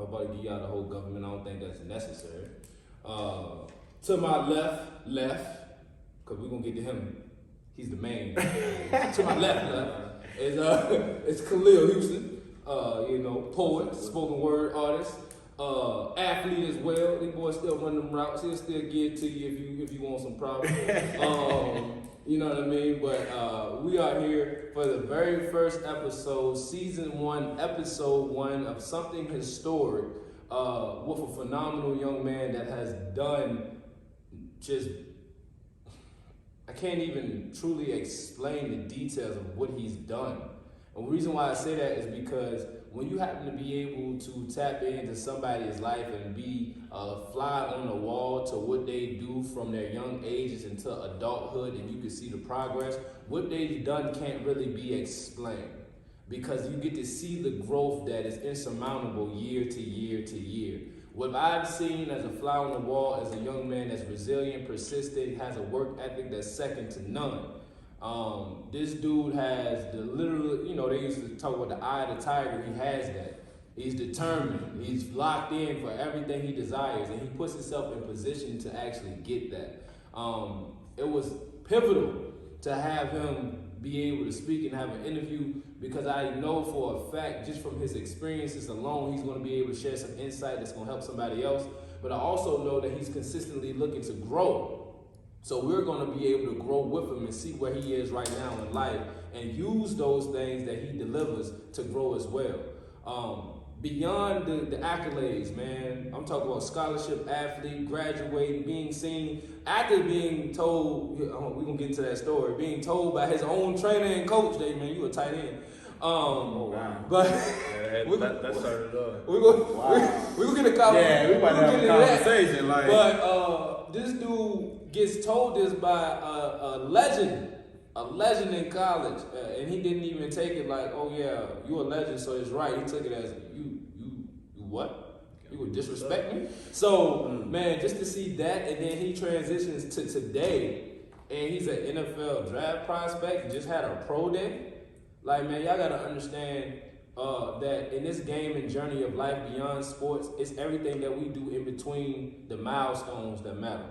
I'm about to give y'all the whole government. I don't think that's necessary. To my left, because we're going to get to him. He's the main. To my left is Khalil Houston. Poet, spoken word artist, athlete as well. These boys still run them routes. He'll still get it to you if you want some problems. You know what I mean? But we are here for the very first episode, season 1, episode 1 of something historic with a phenomenal young man that has done I can't even truly explain the details of what he's done. And the reason why I say that is because when you happen to be able to tap into somebody's life and be a fly on the wall to what they do from their young ages into adulthood, and you can see the progress, what they've done can't really be explained, because you get to see the growth that is insurmountable year to year to year. What I've seen as a fly on the wall is a young man that's resilient, persistent, has a work ethic that's second to none. This dude has the literal, they used to talk about the eye of the tiger. He has that. He's determined. He's locked in for everything he desires, and he puts himself in position to actually get that. It was pivotal to have him be able to speak and have an interview, because I know for a fact, just from his experiences alone, he's going to be able to share some insight that's going to help somebody else. But I also know that he's consistently looking to grow. So we're going to be able to grow with him and see where he is right now in life and use those things that he delivers to grow as well. Beyond the accolades, man, I'm talking about scholarship athlete, graduating, being seen, after being told, we're going to get into that story, being told by his own trainer and coach, that, man, you a tight end. Wow. But that started off. We're going to get a conversation. Yeah, we might have a conversation. But this dude gets told this by a legend in college, and he didn't even take it like, oh yeah, you a legend, so it's right. He took it as, you what? You would disrespect me? So, man, just to see that, and then he transitions to today, and he's an NFL draft prospect, and just had a pro day. Like, man, y'all gotta understand that in this game and journey of life beyond sports, it's everything that we do in between the milestones that matter.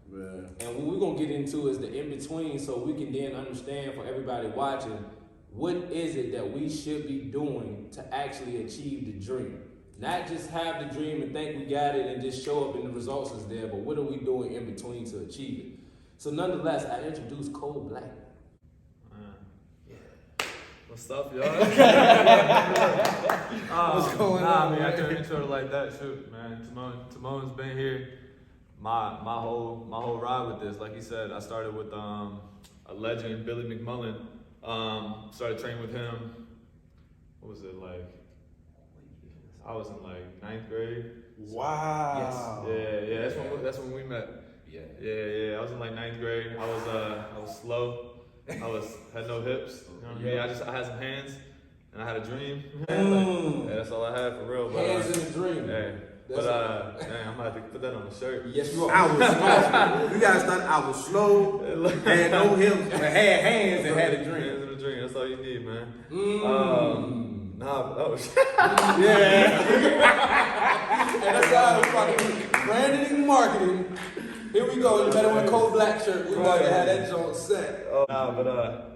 Man. And what we're going to get into is the in-between, so we can then understand for everybody watching, what is it that we should be doing to actually achieve the dream? Not just have the dream and think we got it and just show up and the results is there, but what are we doing in between to achieve it? So nonetheless, I introduced Cole Blackman. What's up, y'all? What's going on? Man, I couldn't intro it like that. Shoot, man. Timon's been here. My whole ride with this, like he said, I started with a legend, Billy McMullen. Started training with him. What was it like? I was in like 9th grade. Wow. Yes. Yeah. That's when we met. Yeah. I was in like 9th grade. I was slow. Had no hips. You know what I mean? I had some hands, and I had a dream. That's all I had for real. But, Hands in a dream. Yeah. But man, I'm gonna have to put that on the shirt. Yes, you are. I was slow. You gotta start. I was slow, had no hips, but had hands and had a dream. Hands in a dream. That's all you need, man. Yeah. And that's how we're fucking branding and marketing. Here we go. You better wear a Cole Black shirt. We're about to have that joint set.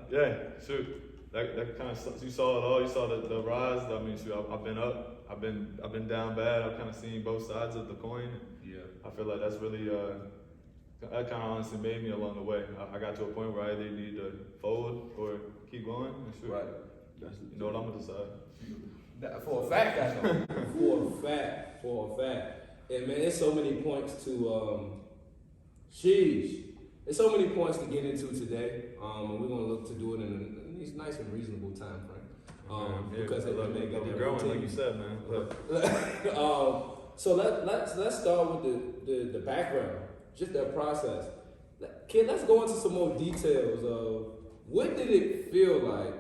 Yeah, shoot. That kind of, you saw it all. You saw the rise. I mean, shoot, I've been up. I've been down bad. I've kind of seen both sides of the coin. Yeah. I feel like that's really that kind of honestly made me along the way. I got to a point where I either need to fold or keep going. And shoot. Right. You know what I'm gonna decide. For a fact, I know. For a fact. And man, there's so many points to there's so many points to get into today. And we're gonna look to do it in a nice and reasonable time frame. Because I love got that growing, routine. like you said, man. So let's start with the background, just that process. Kid, let's go into some more details of what did it feel like,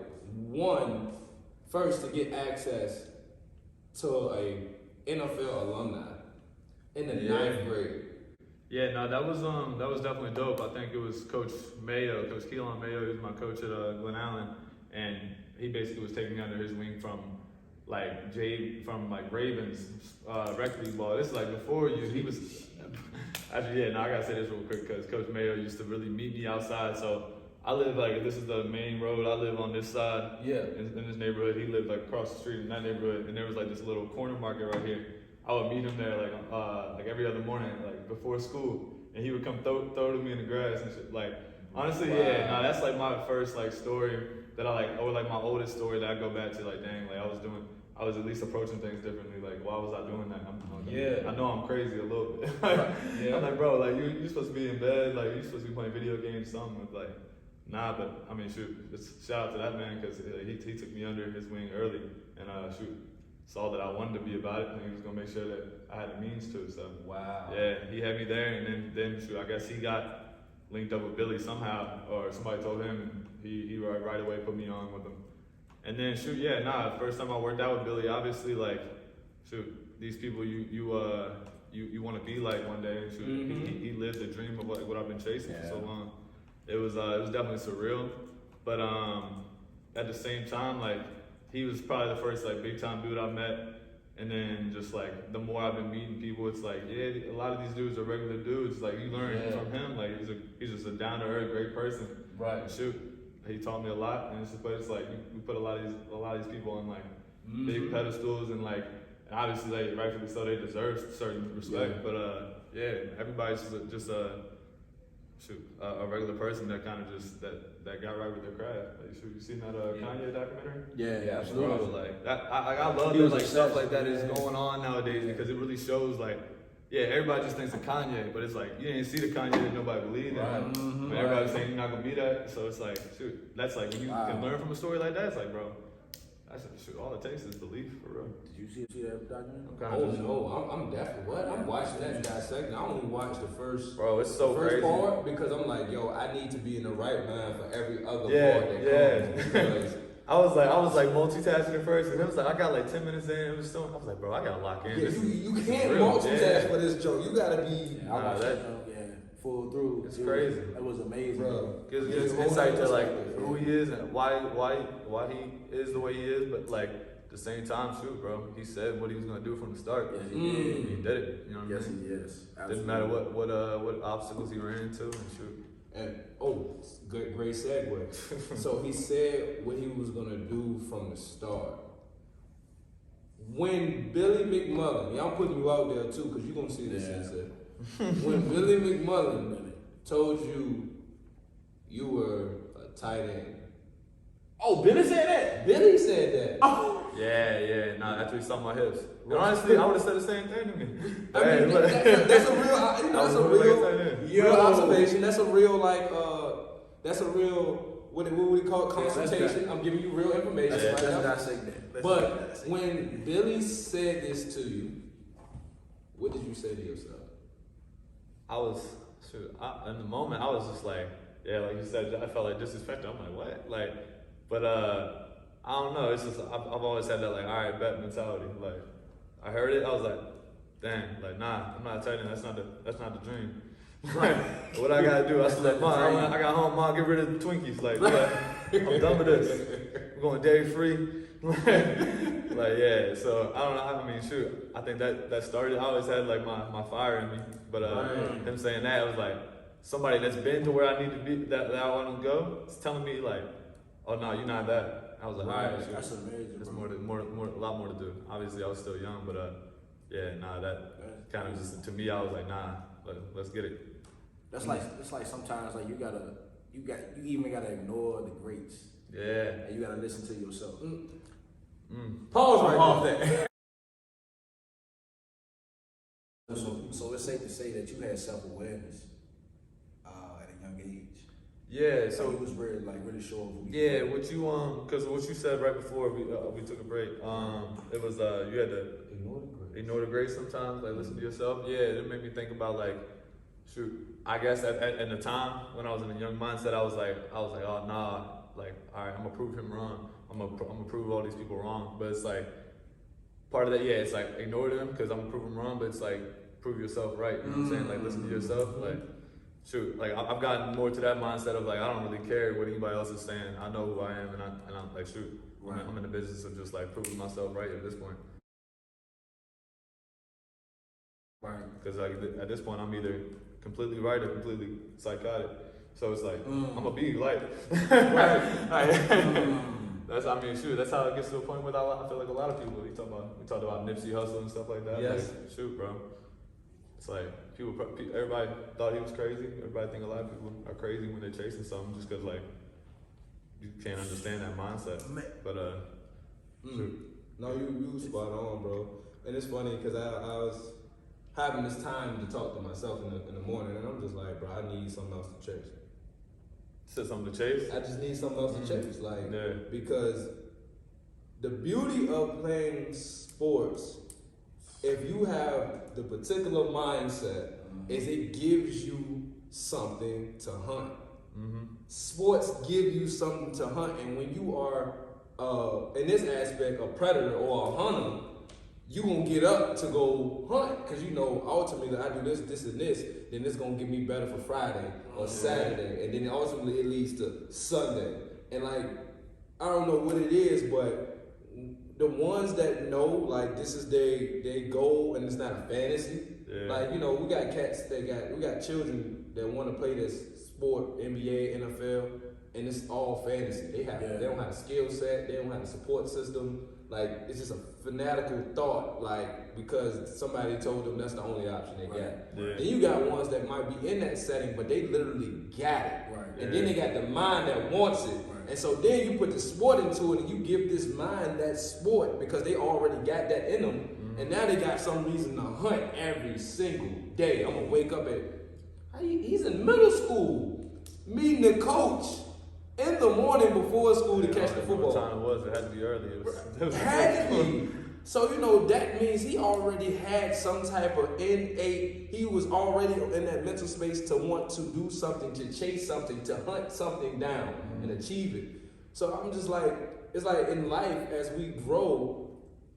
first to get access to a NFL alumni in the 9th grade. Yeah, no, that was definitely dope. I think it was Coach Mayo, Coach Keelan Mayo. He was my coach at Glen Allen, and he basically was taking me under his wing from like Jay from like Ravens rec league ball. This is like before you. He was actually I gotta say this real quick because Coach Mayo used to really meet me outside. So I live like this is the main road. I live on this side. Yeah. In this neighborhood, he lived like across the street in that neighborhood, and there was like this little corner market right here. I would meet him there like every other morning, like before school, and he would come throw to me in the grass and shit. Like honestly, that's like my first like story that I like, or like my oldest story that I go back to. Like dang, like I was at least approaching things differently. Like why was I doing that? I know I'm crazy a little bit. I'm like, bro, like you're supposed to be in bed, like you're supposed to be playing video games, something. Like nah, but I mean shoot, just shout out to that man because he took me under his wing early and saw that I wanted to be about it, and he was gonna make sure that I had the means to. So wow. Yeah, he had me there, and then shoot, I guess he got linked up with Billy somehow, or somebody told him, and he right away put me on with him. And then shoot, first time I worked out with Billy, obviously like shoot, these people you want to be like one day, and shoot, he lived the dream of what I've been chasing for so long. It was definitely surreal, but at the same time like. He was probably the first like big time dude I met, and then just like the more I've been meeting people, it's like a lot of these dudes are regular dudes. Like you learn from him. Like he's just a down to earth, great person. Right. And shoot, he taught me a lot, and it's like we put a lot of these people on like big pedestals, and like obviously like rightfully so they deserve certain respect. Yeah. But everybody's just a regular person that kind of just that got right with their craft. Like, you seen that Kanye documentary? Yeah, absolutely. Bro, like that, I love that like stuff like that is going on nowadays because it really shows like, everybody just thinks of Kanye, but it's like you didn't see the Kanye that nobody believed in. Right. When everybody's saying you're not gonna be that, so it's like, shoot, that's like when you can learn from a story like that. It's like, bro, that's all it takes is belief for real. Did you see that documentary? I'm definitely I'm watching that dissect. I only watched the first. Bro, it's so first crazy. part because I'm like, I need to be in the right mind for every other part that comes. Because I was like multitasking at first, and it was like I got like 10 minutes in. I was like, bro, I gotta lock in. You can't multitask for this joke. You gotta be. Full through. It's crazy. That was amazing, bro. Gives insight to like who he is and why he is the way he is, but like at the same time, shoot, bro, he said what he was gonna do from the start. Yes, he did. He did it. You know what I mean? Yes. Absolutely. Didn't matter what obstacles he ran into, and shoot. And great segue. So he said what he was gonna do from the start. When Billy McMullen, I'm putting you out there too, because you're gonna see this shit. When Billy McMullen told you you were a tight end. Oh, Billy said that? Billy said that. Oh. Yeah. Nah, after he saw my hips. And honestly, I would have said the same thing to me. I mean, that's a real observation. That's a real what do we call it? Consultation. I'm giving you real information. Let's dissect that. But when Billy said this to you, what did you say to yourself? In the moment, I was just like, like you said, I felt like disrespected. I'm like, what? Like, but I don't know. It's just I've always had that like, all right, bet mentality. Like, I heard it, I was like, dang, like, nah, I'm not telling you. That's not the dream. Right. What I gotta do? I said, like, Mom, I got home. Mom, get rid of the Twinkies. Like, I'm done with this. We're going dairy free. So I don't know. I mean, shoot, I think that started. I always had like my fire in me, but him saying that, it was like somebody that's been to where I need to be, that I want to go, is telling me like, oh no, you're not that. I was like, right, shoot, that's amazing. There's a lot more to do. Obviously, I was still young, but that kind of just to me, I was like, nah, let's get it. That's like it's like sometimes like you even gotta ignore the greats. Yeah. And you gotta listen to yourself. Pause right there. So it's safe to say that you had self-awareness at a young age. Yeah, so it was really sure of who you were. What you because what you said right before we took a break, it was you had to ignore the grades sometimes, like listen to yourself. Yeah, it made me think about like, shoot, I guess at the time when I was in a young mindset, I was like, oh nah, like all right, I'm gonna prove him wrong. I'm gonna prove all these people wrong. But it's like part of that, it's like ignore them because I'm gonna prove them wrong. But it's like prove yourself right. You know what I'm saying? Like listen to yourself. Like shoot, like I've gotten more to that mindset of like I don't really care what anybody else is saying. I know who I am, and I'm like shoot. Right. I'm in the business of just like proving myself right at this point. Right. Because like at this point, I'm either completely right or completely psychotic. So it's like I'm gonna be like, that's that's how it gets to a point where I feel like a lot of people. We talked about Nipsey Hussle and stuff like that. Yes. Like, shoot, bro. It's like everybody thought he was crazy. Everybody think a lot of people are crazy when they're chasing something just because like you can't understand that mindset. But shoot. No, you spot on, bro. And it's funny because I was having this time to talk to myself in the morning, and I'm just like, bro, I need something else to chase. Said something to chase? I just need something else to chase, like, Yeah. because the beauty of playing sports, if you have the particular mindset, is it gives you something to hunt. Sports give you something to hunt, and when you are, in this aspect, a predator or a hunter, you gonna get up to go hunt, because you know ultimately I do this, and this, then it's gonna get me better for Friday or Saturday, and then ultimately it leads to Sunday. And like, I don't know what it is, but the ones that know like this is their goal and it's not a fantasy. Yeah. Like, you know, we got children that want to play this sport, NBA, NFL, and it's all fantasy. They don't have a skill set, they don't have a support system. Like, it's just a fanatical thought, like, because somebody told them that's the only option they got. Yeah. Then you got ones that might be in that setting, but they literally got it. Right. And then they got the mind that wants it. Right. And so then you put the sport into it and you give this mind that sport because they already got that in them. And now they got some reason to hunt every single day. I'm going to wake up he's in middle school, meeting the coach in the morning before school to catch the football. What time it was? It had to be early. It Had to be. So, you know, that means he already had some type of innate, he was already in that mental space to want to do something, to chase something, to hunt something down and achieve it. So I'm just like, it's like in life, as we grow,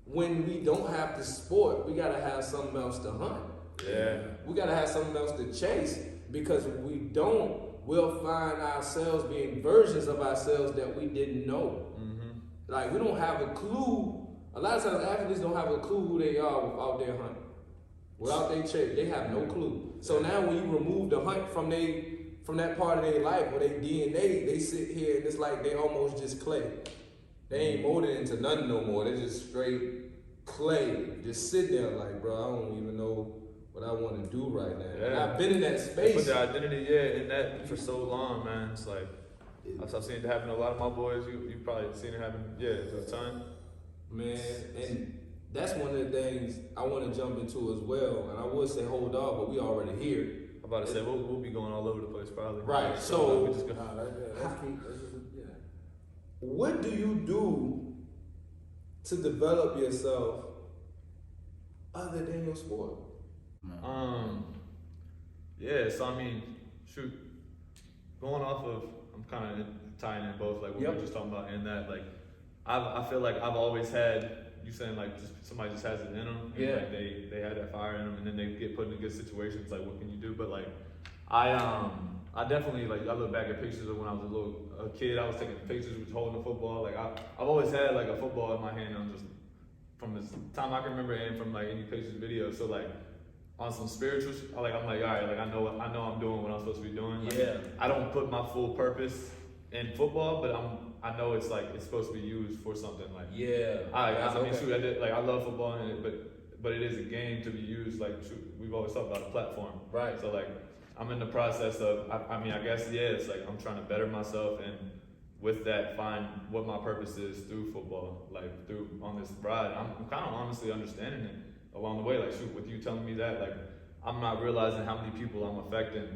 when we don't have the sport, we gotta have something else to hunt. Yeah. We gotta have something else to chase, because if we don't, we'll find ourselves being versions of ourselves that we didn't know. Like, we don't have a clue. A lot of times athletes don't have a clue who they are without their hunt. Without their chase, they have no clue. So now when you remove the hunt from that part of their life or their DNA, they sit here and it's like they almost just clay. They ain't molded into nothing no more. They're just straight clay. Just sitting there like, bro, I don't even know what I want to do right now. Yeah. And I've been in that Put space. the identity, in that for so long, man. It's like, I've seen it happen to a lot of my boys. You've probably seen it happen, to a ton. Man, and that's one of the things I want to jump into as well. And I would say hold on, but we already here. I'm about to say, we'll be going all over the place probably. Right, We so just go. what do you do to develop yourself other than your sport? So I mean, shoot, going off of, I'm kind of tying in both, like what we were just talking about, in that, like, I feel like I've always had, you saying like somebody just has it in them, and like they had that fire in them, and then they get put in good situations. Like, what can you do? But like, I definitely, like, I look back at pictures of when I was a kid. I was taking pictures with holding a football. Like, I've always had like a football in my hand. I'm just from the time I can remember, and from like any pictures, videos. So like, on some spiritual, I'm like, all right, like I know I'm doing what I'm supposed to be doing. Like, I don't put my full purpose in football, but I know it's like it's supposed to be used for something. Like, I mean, shoot, I love football, but it is a game to be used. Like, shoot, we've always talked about a platform, Right. So like, I'm in the process of, I mean, I guess it's like I'm trying to better myself, and with that, find what my purpose is through football, like through on this ride. I'm kind of honestly understanding it along the way. Like, shoot, with you telling me that, like, I'm not realizing how many people I'm affecting,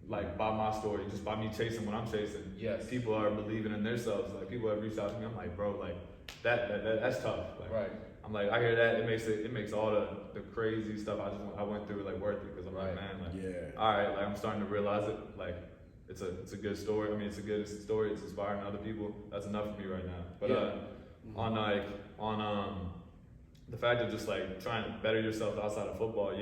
like, by my story, just by me chasing what I'm chasing. Yes. People are believing in themselves. Like, people have reached out to me. I'm like, bro, like, that's tough. Like, Right. I'm like, I hear that. It makes all the crazy stuff I went through like worth it, because I'm like, man, like, all right, like, I'm starting to realize it. Like, it's a good story. I mean, it's a good story. It's inspiring other people. That's enough for me right now. But on the fact of just like trying to better yourself outside of football,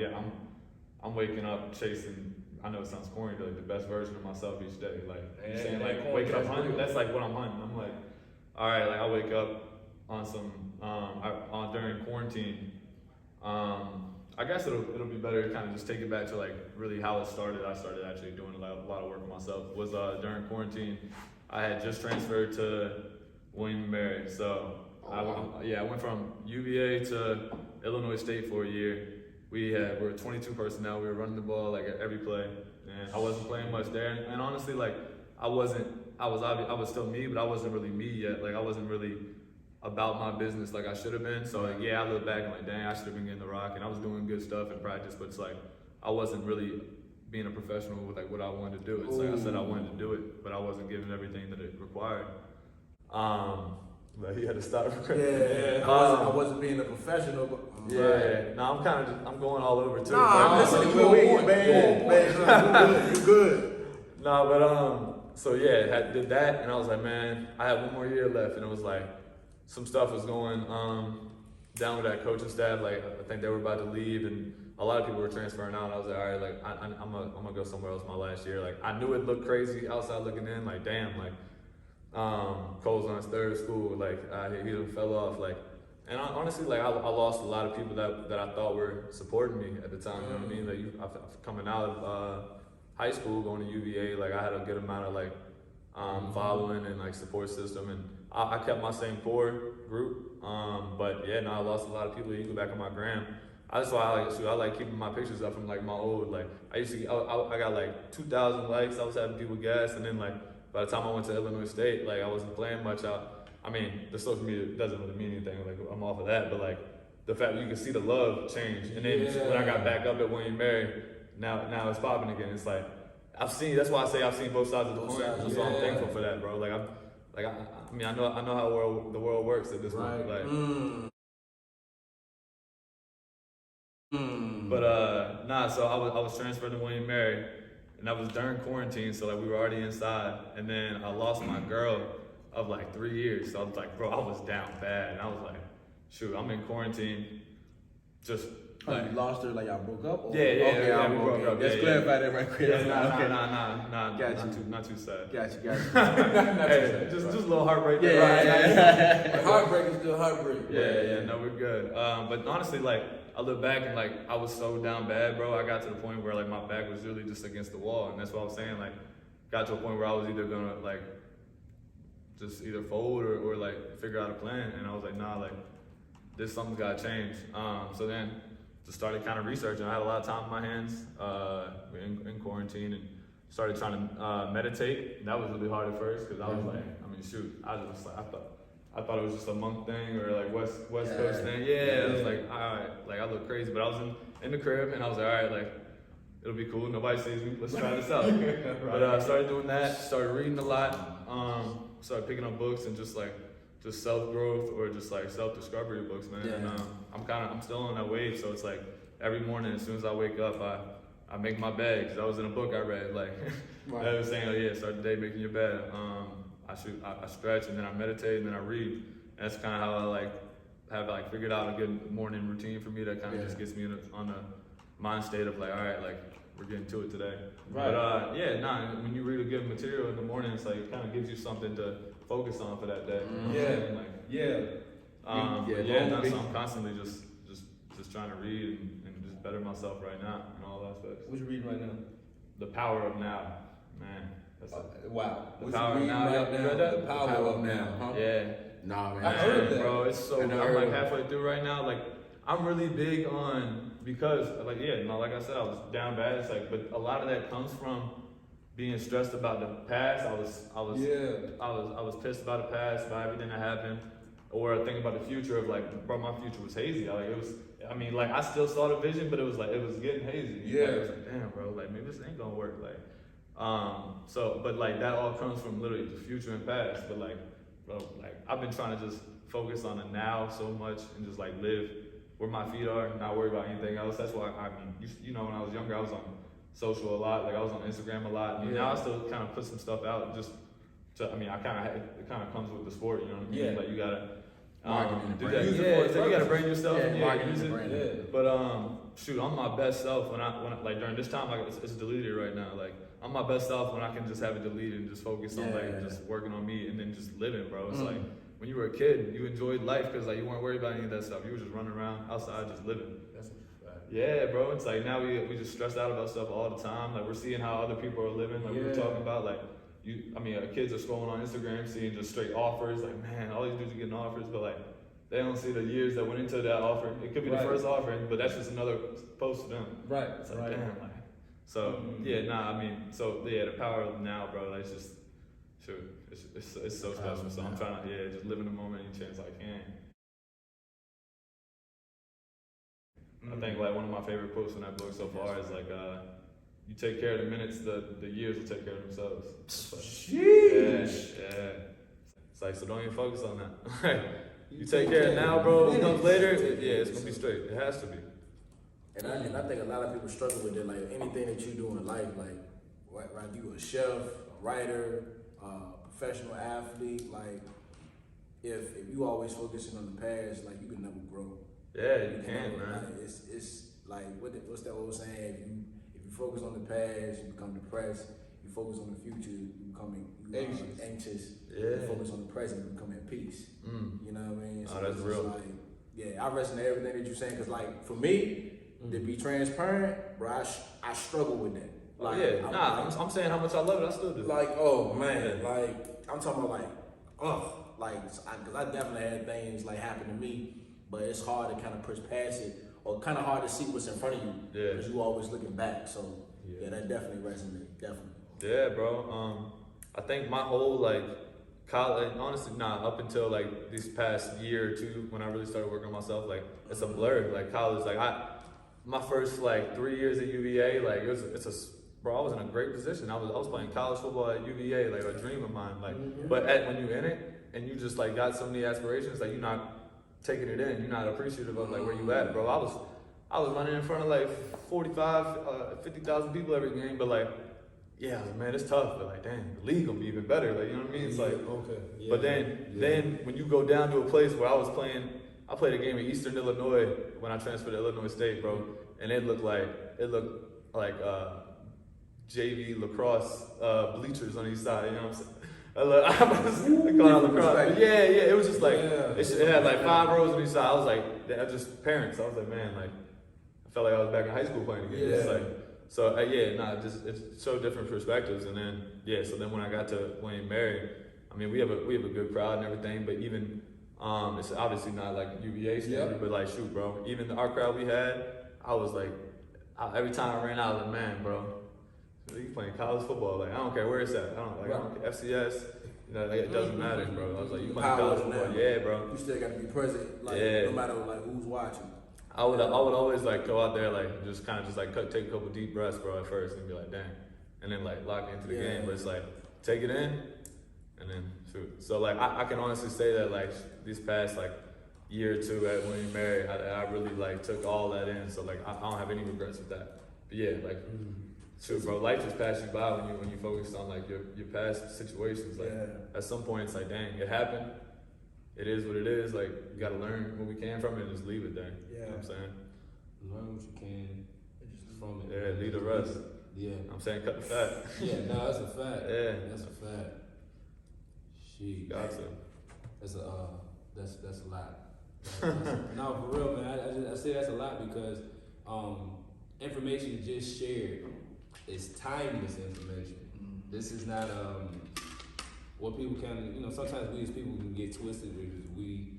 I'm waking up chasing. I know it sounds corny, but like the best version of myself each day. Like, you're saying, like, waking up hunting. That's like what I'm hunting. I'm like, all right, like I wake up on some, during quarantine. I guess it'll be better to kind of just take it back to like really how it started. I started actually doing a lot of work on myself. Was during quarantine, I had just transferred to William & Mary. So I went from UVA to Illinois State for a year. We were 22 personnel. We were running the ball like at every play, and I wasn't playing much there. And honestly, like I was still me, but I wasn't really me yet. Like I wasn't really about my business like I should have been. So like, I look back and like, dang, I should have been getting the rock, and I was doing good stuff in practice, but it's like I wasn't really being a professional with like what I wanted to do. It's like I said I wanted to do it, but I wasn't giving everything that it required. But he had to stop recording. I wasn't being a professional. But, No, I'm going all over too. I'm listening. You good. No, but so yeah, did that, and I was like, man, I have one more year left, and it was like some stuff was going down with that coaching staff. Like I think they were about to leave, and a lot of people were transferring out. And I was like, all right, like I'm gonna go somewhere else my last year. Like I knew it looked crazy outside looking in. Like damn, like Cole's on his third school. Like he fell off. Like, and honestly, like I lost a lot of people that I thought were supporting me at the time. You know what I mean? Like coming out of high school, going to UVA, like I had a good amount of like following and like support system, and I kept my same core group. But yeah, no, I lost a lot of people. You go back on my gram. That's why I like keeping my pictures up from like my old, like I got like 2,000 likes. I was having people gas, and then like by the time I went to Illinois State, like I wasn't playing much out. I mean, the social media doesn't really mean anything. Like I'm off of that, but like the fact that you can see the love change, and then when I got back up at William & Mary, now it's popping again. It's like that's why I say I've seen both sides of the coin. So I'm thankful for that, bro. Like I mean, I know how the world works at this point. Like, but so I was transferred to William & Mary, and that was during quarantine. So like we were already inside, and then I lost my girl of like 3 years. So I was like, bro, I was down bad, and I was like, shoot, I'm in quarantine, just. Like, you lost her, like y'all broke up? Or? Yeah, we broke up. Let's clarify that right quick. Not too sad. Got you. Hey, just a little heartbreak. Yeah. Heartbreak is still heartbreak. Yeah, no, we're good. But honestly, like, I look back and like, I was so down bad, bro. I got to the point where like my back was really just against the wall. And that's what I was saying, like, got to a point where I was either gonna like, just either fold or like figure out a plan. And I was like, nah, like, something's gotta change. So then, just started kind of researching. I had a lot of time on my hands in quarantine, and started trying to meditate. That was really hard at first because I was like, I mean, shoot, I was just like, I thought it was just a monk thing or like West Coast thing. Yeah, I was like, all right, like I look crazy, but I was in the crib, and I was like, all right, like it'll be cool. Nobody sees me. Let's try this out. But I started doing that. Started reading a lot. Started picking up books and just self-growth or just like self-discovery books, man. And I'm still on that wave, so it's like every morning as soon as I wake up, I make my bed, because I was in a book I read, like I was saying, start the day making your bed. I stretch, and then I meditate, and then I read. And that's kind of how I have figured out a good morning routine for me that kind of just gets me on a mind state of like, all right, like we're getting to it today. Right. But when you read a good material in the morning, it's like it kind of gives you something to focus on for that day. So I'm constantly just trying to read and just better myself right now in all aspects. What you reading right now? The Power of Now, man. Wow. The Power of Now. You read that? The Power of Now. Huh? Yeah. Nah, man. I heard that, bro. It's so. I'm like halfway through right now. Like I'm really big on, because like I said, I was down bad. It's like, but a lot of that comes from being stressed about the past. I was pissed about the past, about everything that happened, or thinking about the future of like, bro, my future was hazy. Like it was. I mean, like I still saw the vision, but it was getting hazy. Yeah. Like, it was like, damn, bro, like maybe this ain't gonna work. Like, but like that all comes from literally the future and past. But like, bro, like I've been trying to just focus on the now so much and just like live where my feet are, not worry about anything else. That's why I mean, when I was younger, I was on social a lot. Like I was on Instagram a lot. Now I still kind of put some stuff out just to. I mean, it kind of comes with the sport. You know what I mean? Yeah. Like you gotta. Do that. You gotta brand yourself. Use it. Yeah. But shoot, I'm my best self when I like during this time, like it's deleted right now. Like I'm my best self when I can just have it deleted and just focus on like just working on me and then just living, bro. It's like when you were a kid, you enjoyed life because like you weren't worried about any of that stuff. You were just running around outside, just living. That's a fact. Yeah, bro. It's like now we just stressed out about stuff all the time. Like we're seeing how other people are living. Like we were talking about, like kids are scrolling on Instagram, seeing just straight offers. Like, man, all these dudes are getting offers, but like they don't see the years that went into that offer. It could be the first offering, but that's just another post to them. Right. It's like, damn, like. So the power of now, bro. Like, it's just, shoot, it's so special. So I'm trying to just live in the moment any chance I can. I think like one of my favorite quotes in that book so far is like, you take care of the minutes, the years will take care of themselves. Yeah. It's like, so don't even focus on that. You take care of it now, bro. What comes later, it's gonna be straight. It has to be. And I think a lot of people struggle with it. Like anything that you do in life, like whether you a chef, a writer, a professional athlete, like if you always focusing on the past, like you can never grow. Yeah, you can, man. Like, it's like what's that old saying? If you focus on the past, you become depressed. You focus on the future, you become anxious. Yeah. You focus on the present, you become at peace. You know what I mean? So that's real. Like, I resonate everything that you're saying, because like for me, to be transparent, bro, I struggle with that. Like, I'm saying how much I love it. I still do. Like, oh man, like I'm talking about because I definitely had things like happen to me, but it's hard to kind of push past it, or kind of hard to see what's in front of you, because you always looking back. So that definitely resonates, definitely. Yeah, bro. I think my whole like college, honestly, up until like this past year or two, when I really started working on myself, like it's a blur. Like college, like my first like 3 years at UVA, like bro, I was in a great position. I was playing college football at UVA, like a dream of mine. Like, but when you're in it and you just like got so many aspirations, like you're not taking it in. You're not appreciative of like where you at, bro. I was running in front of like 50,000 people every game, but like, man, it's tough. But like, dang, the league gonna be even better. Like, you know what I mean? It's like, but then when you go down to a place where I played a game in Eastern Illinois when I transferred to Illinois State, bro, and it looked like JV lacrosse bleachers on each side. You know what I'm saying? I was calling out lacrosse. It was just like it had like 5 rows on each side. I was like, just parents. I was like, man, like I felt like I was back in high school playing again. It's like, so it's so different perspectives. And then so then when I got to Wayne Mary, I mean we have a good crowd and everything, but even it's obviously not like UVA standard, but like shoot, bro, even our crowd we had, I was like, every time I ran out, I was like, man, bro, you playing college football, like I don't care where it's at, I don't care, FCS, you know, like, it doesn't matter, bro. I was like, you playing college football, bro. You still got to be present, like no matter like who's watching. I would always like go out there like just kind of just like take a couple deep breaths, bro, at first, and be like, dang, and then like lock into the game. But it's like take it in, and then shoot. So like I can honestly say that like these past like year or two at William Mary, I really like took all that in. So like I don't have any regrets with that. But shoot, bro, life just passed you by when you focused on like your past situations. Like at some point it's like, dang, it happened. It is what it is. Like you gotta learn what we can from it and just leave it there. You know what I'm saying? Learn what you can from it. Yeah, leave the rest. Yeah. I'm saying cut the fat. That's a fact. Yeah. That's a fact. Sheesh. Got to. That's a lot. No, for real, man. I say that's a lot because information just shared is timeless information. This is not what people sometimes we as people can get twisted because we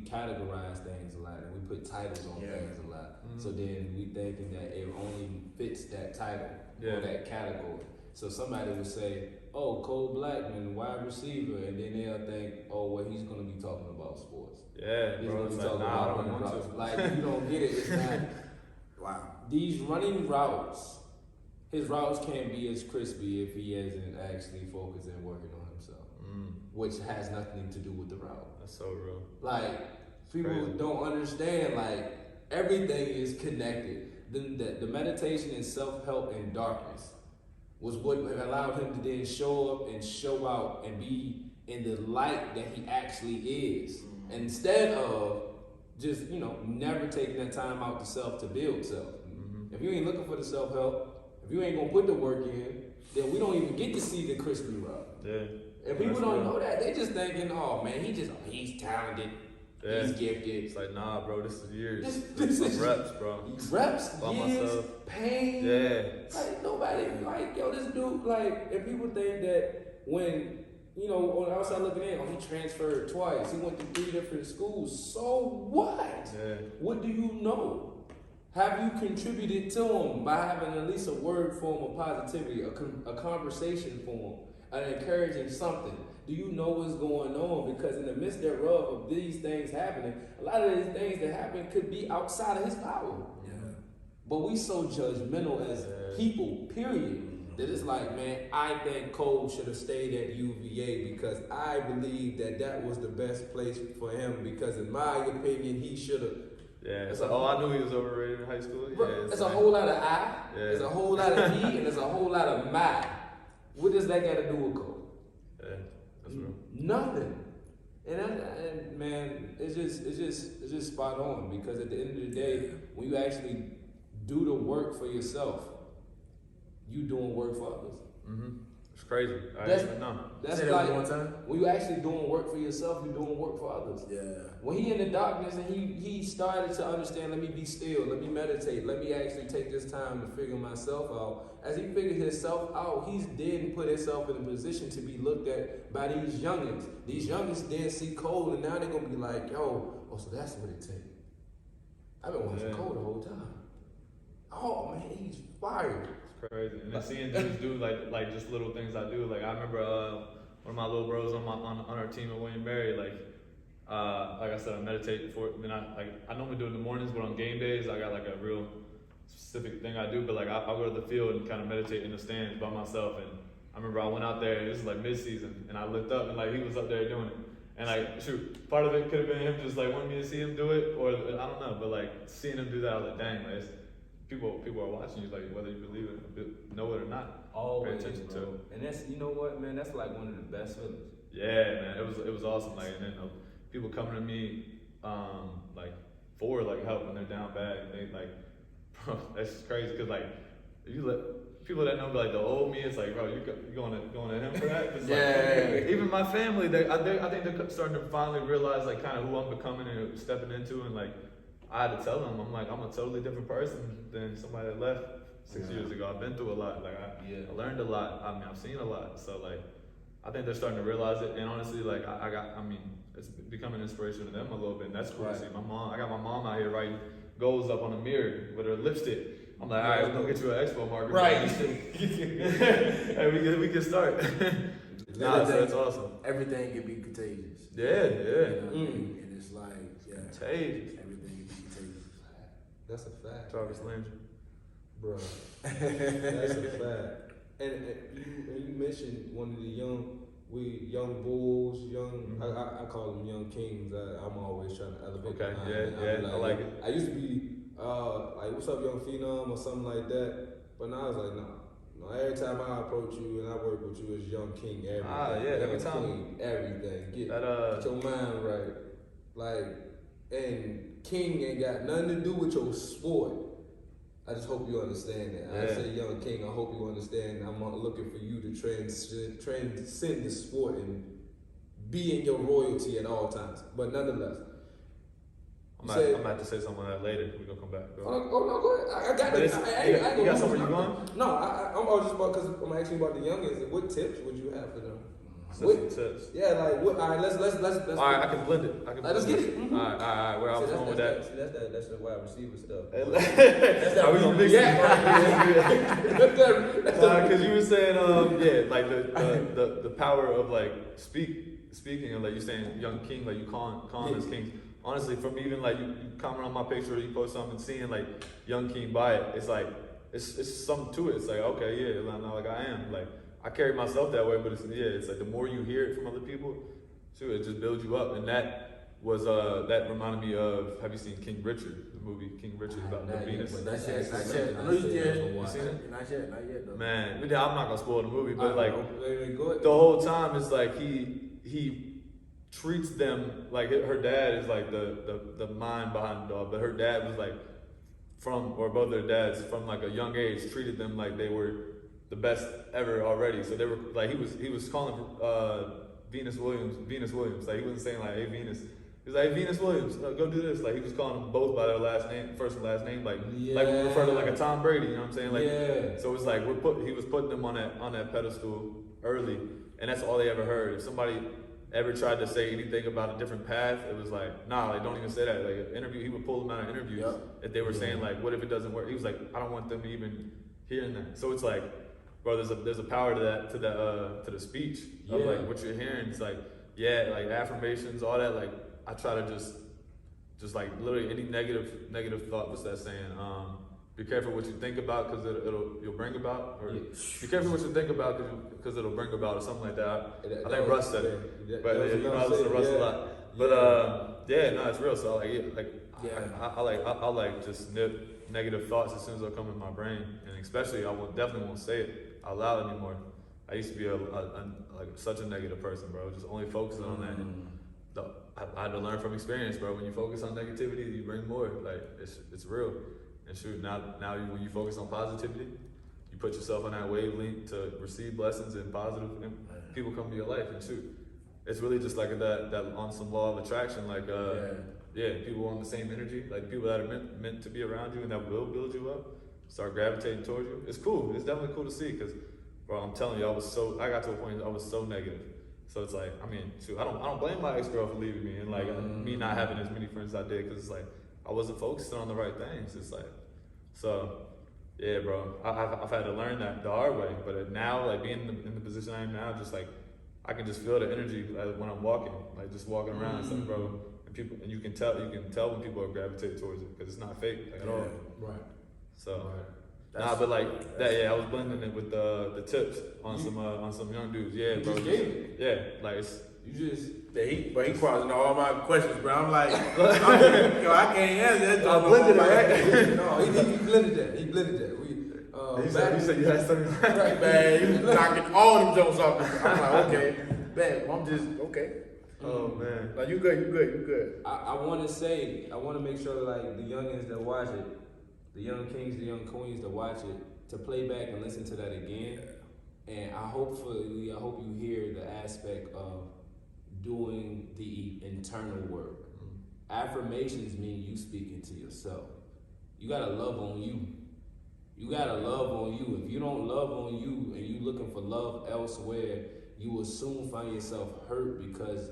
categorize things a lot and we put titles on things a lot. So then we thinking that it only fits that title or that category. So somebody would say, oh, Cole Blackman, wide receiver, and then they'll think, oh, well, he's gonna be talking about sports. Yeah, He's bro. gonna be It's like, talking I about don't want routes. to. Like, you don't get it. It's not. Wow. These running routes, his routes can't be as crispy if he isn't actually focused and working on himself, which has nothing to do with the route. That's so real. Like, people don't understand, like, everything is connected. The meditation and self-help in darkness was what allowed him to then show up and show out and be in the light that he actually is. Instead of just, never taking that time out to build self. If you ain't looking for the self-help, if you ain't gonna put the work in, then we don't even get to see the crispy route. Yeah. And people don't know that. They just thinking, oh man, he's talented, he's gifted. It's like, nah, bro, this is years. This Some is reps, bro. Reps, By years, myself. pain. Yeah. Like nobody, like yo, this dude, like, and people think that when, you know, on the outside looking in, oh, he transferred twice. He went to 3 different schools. So what? Yeah. What do you know? Have you contributed to him by having at least a word form of positivity, a conversation for him, an encouraging something? Do you know what's going on? Because in the midst thereof of these things happening, a lot of these things that happen could be outside of his power. Yeah. But we so judgmental as people, period. That it's like, man, I think Cole should have stayed at UVA because I believe that was the best place for him because in my opinion, he should have. Yeah, it's like, oh, I knew he was overrated in high school. Yeah, it's a whole lot of I, there's a whole lot of he, and there's a whole lot of my. What does that got to do with Cole? Yeah, that's real. Nothing. And man, it's just spot on because at the end of the day, when you actually do the work for yourself, you doing work for others. Mm-hmm. It's crazy. That's Say that like one more time. when you actually doing work for yourself, you're doing work for others. Yeah. When he in the darkness and he started to understand, let me be still, let me meditate, let me actually take this time to figure myself out. As he figured himself out, he's then put himself in a position to be looked at by these youngins. These youngins then see Cole and now they're gonna be like, yo, oh, so that's what it takes. I've been watching Cole the whole time. Oh man, he's fired. Crazy, and then seeing dudes do like just little things I do. Like I remember one of my little bros on our team at William Barry. Like I said, I meditate before. Then I normally do it in the mornings, but on game days I got like a real specific thing I do. But like I'll go to the field and kind of meditate in the stands by myself. And I remember I went out there. And this is like mid-season, and I looked up and like he was up there doing it. And like shoot, part of it could have been him just like wanting me to see him do it, or I don't know. But like seeing him do that, I was like, dang, like. People are watching you, like whether you believe it, know it or not. Always, pay attention bro. to it. And that's, you know what, man, that's like one of the best feelings. Yeah, man, it was awesome. Like, and then people coming to me, like for like help when they're down bad, and they like, bro, that's just crazy. Cause like, if you let people that know like the old me, it's like, bro, you going to him for that? It's like, even my family, I think they're starting to finally realize like kind of who I'm becoming and stepping into, and like. I had to tell them, I'm like, I'm a totally different person than somebody that left 6 years ago. I've been through a lot. Like, I learned a lot. I mean, I've seen a lot. So, like, I think they're starting to realize it. And honestly, like, it's becoming an inspiration to them a little bit. And that's cool to see. I got my mom out here writing goals up on the mirror with her lipstick. I'm like, all right, we're going to get you an expo marker. Right. Hey, we can start. So that's awesome. Everything can be contagious. Yeah. And it's like, contagious. That's a fact. Travis Landry. Bro. That's a fact. And you mentioned one of the young bulls, I call them young kings. I'm always trying to elevate. Okay, I like it. I used to be like, what's up, young phenom, or something like that. But now I was like, no, every time I approach you and I work with you, it's young king, everything. Every time. Queen, everything. Get your mind right. Like, and king ain't got nothing to do with your sport. I just hope you understand that. I say young king, I hope you understand. I'm looking for you to transcend the sport and be in your royalty at all times. But nonetheless, I'm going to have to say something on that later. We're going to come back. Oh, no, go ahead. I got it. You got somewhere you going? No, I'm just about, because I'm asking about the youngins. What tips would you have for them? Tips. Yeah, like what? All right, let's. All right, I can blend it. Let's get it. All right. Where I was going with that. See, that's the wide receiver stuff. Are we gonna mix it? That's because you were saying, like the power of like speaking, and like you saying young king, like you calling us kings. Honestly, from even like you comment on my picture or you post something, seeing like young king by it, it's like it's something to it. It's like, okay, now like I am like. I carry myself that way, but it's like the more you hear it from other people, too, it just builds you up. And that was that reminded me of, have you seen King Richard, the movie King Richard about the Venus? Not yet. I know you did. You seen it? Not yet though. Man, I'm not gonna spoil the movie, but like the whole time it's like he treats them like her dad is like the mind behind it all, but her dad was like both their dads from like a young age treated them like they were the best ever already. So they were like, he was calling Venus Williams. Like he wasn't saying like, hey Venus. He was like, hey, Venus Williams, go do this. Like he was calling them both by their last name, first and last name, like we refer to like a Tom Brady. You know what I'm saying? Like so it's like he was putting them on that pedestal early, and that's all they ever heard. If somebody ever tried to say anything about a different path, it was like, nah, like don't even say that. Like an interview, he would pull them out of interviews if they were saying like, what if it doesn't work? He was like, I don't want them to even hearing that. So it's like, bro, there's a power to the speech of like what you're hearing. It's like, like affirmations, all that. Like I try to just like literally any negative thought. What's that saying? Be careful what you think about because you'll bring about, or be careful what you think about because it'll bring about, or something like that. I think Russ said it, but you know I listen to Russ a lot. But no, it's real. So I like just nip negative thoughts as soon as they come in my brain, and especially I definitely won't say it out loud anymore. I used to be like such a negative person, bro. Just only focusing on that. And I had to learn from experience, bro. When you focus on negativity, you bring more. Like it's real. And shoot, now when you focus on positivity, you put yourself on that wavelength to receive blessings and positive, and people come to your life. And shoot, it's really just like that on some law of attraction, like people on the same energy, like people that are meant to be around you and that will build you up, start gravitating towards you. It's cool. It's definitely cool to see because, bro, I'm telling you, I got to a point I was so negative. So it's like, I mean, shoot, I don't blame my ex-girl for leaving me and like me not having as many friends as I did, because it's like I wasn't focusing on the right things. It's like, so yeah, bro, I've had to learn that the hard way. But now, like being in the position I am now, just like I can just feel the energy when I'm walking, like just walking around and stuff, bro. And you can tell when people are gravitating towards it because it's not fake like, at all. Right. So. But like that, I was blending it with the tips on some young dudes. Yeah, bro. Just gave it. Yeah, like it's, You just. He crossing all my questions, bro. I'm like, I can't answer that. I blended it, right? No, he blended that. He blended that. You said you had something right, man. You was knocking all them jokes off. I'm like, okay, man. I'm just okay. Oh man. No, you good. I want to make sure like the youngins that watch it, the young kings, the young queens that watch it, to play back and listen to that again. And I hope you hear the aspect of doing the internal work. Affirmations mean you speaking to yourself. You gotta love on you. You gotta love on you. If you don't love on you and you looking for love elsewhere, you will soon find yourself hurt because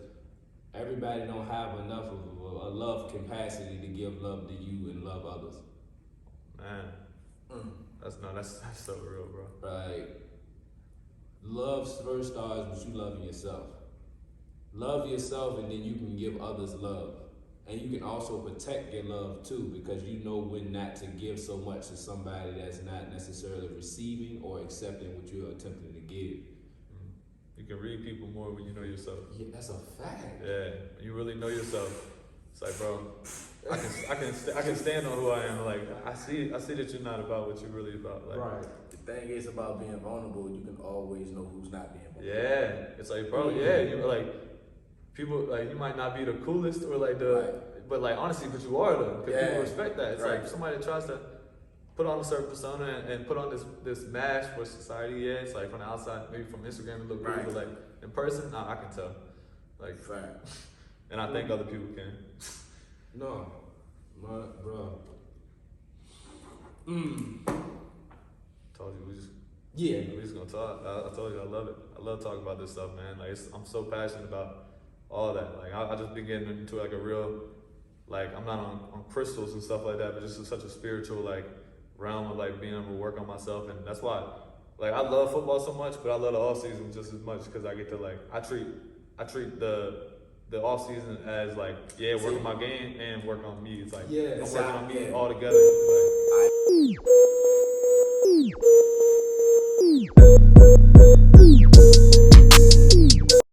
everybody don't have enough of a love capacity to give love to you and love others. Man, that's so real, bro. Right. Love first starts with you loving yourself. Love yourself, and then you can give others love. And you can also protect your love too, because you know when not to give so much to somebody that's not necessarily receiving or accepting what you're attempting to give. You can read people more when you know yourself. Yeah, that's a fact. Yeah, when you really know yourself. It's like, bro, I can stand on who I am. Like I see that you're not about what you're really about. Like, right. The thing is about being vulnerable. You can always know who's not being vulnerable. Yeah, it's like, bro, you like people like you might not be the coolest or like but like honestly, but you are though, because people respect that. It's like somebody that tries to put on a certain persona and put on this mask for society. Yeah, it's like from the outside, maybe from Instagram, it look cool, but like in person, I can tell. Like, and I think other people can. No, bro. Told you we just gonna talk. I told you I love it. I love talking about this stuff, man. Like I'm so passionate about all that. Like I just been getting into like a real, like I'm not on crystals and stuff like that, but just such a spiritual like realm of like being able to work on myself, and that's why like I love football so much, but I love the off season just as much because I get to like I treat the off season as like work on my game and work on me. It's like I'm working on me all together. Like,